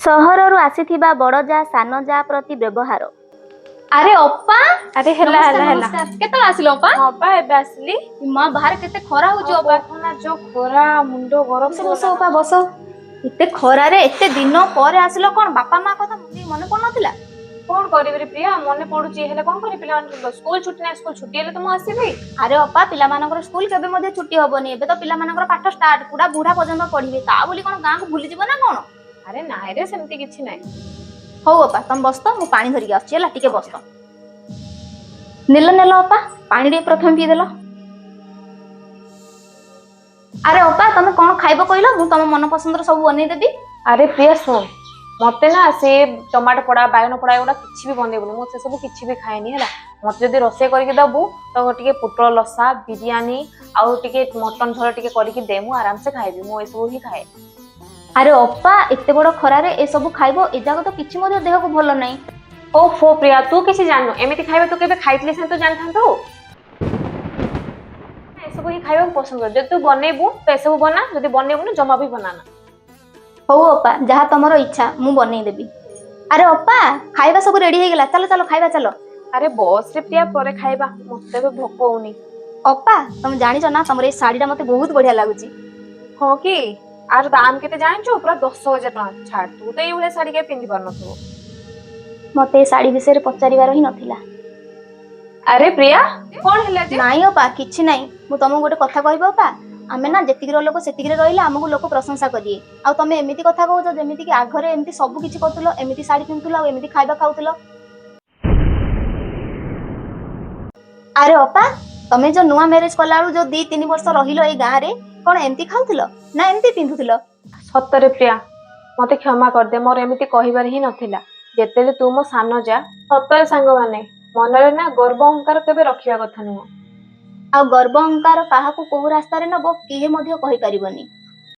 ସହରରୁ ଆସିଥିବା ବଡ଼ ଯା ସାନ ଯା ପ୍ରତି ବ୍ୟବହାର। ଆରେ ଅପା ଆରେ ହେଲା ହେଲା ହେଲା କେତେବେଳେ ଆସିଲ ଅପା? ହଁ ପା ଏବେ ଆସିଲି। ମା ବାହାରେ କେତେ ଖରା ହଉଛି ଅପା। ନା ଯୋଉ ଖରା ମୁଣ୍ଡ ଗରମ ବସ ବସ ଅପା ବସ। ଏତେ ଖରାରେ ଏତେ ଦିନ ପରେ ଆସିଲ, କଣ ବାପା ମା କଥା ମନେ ପଡୁନଥିଲା? କଣ କରିବି ରେ ପ୍ରିୟା, ମନେ ପଡୁଛି ହେଲେ କଣ କରିବି, ପିଲାମାନଙ୍କ ସ୍କୁଲ ଛୁଟି ନାହିଁ, ସ୍କୁଲ ଛୁଟି ହେଲେ ତ ମୁଁ ଆସିବି। ଆରେ ଅପା ପିଲାମାନଙ୍କର ସ୍କୁଲ କେବେ ମଧ୍ୟ ଛୁଟି ହବନି, ଏବେ ତ ପିଲାମାନଙ୍କର ପାଠ ଷ୍ଟାର୍ଟ, ପୁରା ବୁଢା ପର୍ଯ୍ୟନ୍ତ ପଢିବେ, ତା ବୋଲି କଣ ଗାଁକୁ ଭୁଲିଯିବ ନା କଣ? ଆରେ ନାଇଁ ରେ ସେମିତି କିଛି ନାହିଁ। ହଉ ଅପା ତମେ ବସ, ମୁଁ ପାଣି ଧରିକି ଆସୁଛି ହେଲା, ଟିକେ ବସ। ନେଲ ଅପା ପାଣି ଟିକେ ପ୍ରଥମେ ପିଇଦେଲ। ଆରେ ଅପା ତମେ କଣ ଖାଇବ କହିଲ, ମୁଁ ତମ ମନ ପସନ୍ଦର ସବୁ ବନେଇଦେବି। ଆରେ ପ୍ରିୟା ଶୁଣ, ମତେ ନା ସେ ଟମାଟୋ ପୋଡା ବାଇଗଣ ପୋଡା ଏଗୁଡା କିଛି ବି ବନେଇବୁନି, ମୁଁ ସେ ସବୁ କିଛି ବି ଖାଏନି ହେଲା। ମତେ ଯଦି ରୋଷେଇ କରିକି ଦବୁ ତ ଟିକେ ପୋଟଳ ଲସା, ବିରିୟାନୀ ଆଉ ଟିକେ ମଟନ ଝୋଳ ଟିକେ କରିକି ଦେ, ମୁଁ ଆରାମସେ ଖାଇବି, ମୁଁ ଏସବୁ ହିଁ ଖାଏ। ଆରେ ଅପା ଏତେ ବଡ ଖରାରେ ଏସବୁ ଖାଇବ, ଏ ଯାକ ତ କିଛି ମଧ୍ୟ ଦେହକୁ ଭଲ ନାହିଁ। ଓଫୋ ପ୍ରିୟା ତୁ କିଛି ଜାଣିନୁ, ଏମିତି ଖାଇବା ତୁ କେବେ ଖାଇଥିଲି ସେ ତୁ ଜାଣିଥାନ୍ତୁ। ଏସବୁ ହିଁ ଖାଇବାକୁ ପସନ୍ଦ କର, ଯଦି ତୁ ବନେଇବୁ ତ ଏସବୁ ବନା, ଯଦି ବନେଇବୁନି ଜମା ବି ବନାନା। ହଉ ଅପା ଯାହା ତମର ଇଚ୍ଛା, ମୁଁ ବନେଇଦେବି। ଆରେ ଅପା ଖାଇବା ସବୁ ରେଡି ହେଇଗଲା, ଚାଲ ଚାଲ ଖାଇବା ଚାଲ। ଆରେ ବସ ରେ ପ୍ରିୟା ପରେ ଖାଇବା, ମତେ ଏବେ ଭୋକ ହଉନି। ଅପା ତମେ ଜାଣିଛ ନା ତମର ଏଇ ଶାଢୀଟା ମତେ ବହୁତ ବଢିଆ ଲାଗୁଛି। ହଁ କି? ଆର ଦାମ କେତେ ଜାଣିଛୁ? ପୁରା 10,000 ଟଙ୍କା। ଛାଡ, ତୁ ତ ଏଇଭଳିଆ ଶାଢୀ କେବେ ପିନ୍ଧି ପାରୁନଥିବୁ। ମତେ ଏ ଶାଢୀ ବିଷୟରେ ପଚାରିବାର ହିଁ ନଥିଲା। ଆରେ ପ୍ରିୟା କଣ ହେଲା ଯେ? ନାଇଁ ଅପା କିଛି ନାହିଁ, ମୁଁ ତମକୁ ଗୋଟେ କଥା କହିବି ଅପା, ଆମେ ନା ଯେତିକିର ଲୋକ ସେତିକିରେ ରହିଲେ ଆମକୁ ଲୋକ ପ୍ରଶଂସା କରିବେ, ଆଉ ତମେ ଏମିତି କଥା କହୁଛ ଯେମିତି କି ଆଗରେ ଏମିତି ସବୁ କିଛି କରୁଥିଲ, ଏମିତି ଶାଢୀ ପିନ୍ଧୁଥିଲ ଆଉ ଏମିତି ଖାଇବା ଖାଉଥିଲ। ଆରେ ଅପା ତମେ ଯୋଉ ନୂଆ ମ୍ୟାରେଜ କଲା ବେଳୁ ଯୋଉ 2-3 ବର୍ଷ ରହିଲ ଏଇ ଗାଁରେ, କଣ ଏମିତି ଖାଉଥିଲ ନା ଏମିତି ପିନ୍ଧୁଥିଲ? ସତରେ ପ୍ରିୟା ମତେ କ୍ଷମା କରିଦେ, ମୋର ଏମିତି କହିବାର ହିଁ ନଥିଲା। ଯେତେବେଳେ ତୁ ମୋ ସାନ ଯା, ସତରେ ସାଙ୍ଗମାନେ ମନରେ ନା ଗର୍ବ ଅହଙ୍କାର କେବେ ରଖିବା କଥା ନୁହଁ। ଆଉ ଗର୍ବ ଅହଙ୍କାର କାହାକୁ କୋଉ ରାସ୍ତାରେ ନବ କେହି ମଧ୍ୟ କହିପାରିବନି।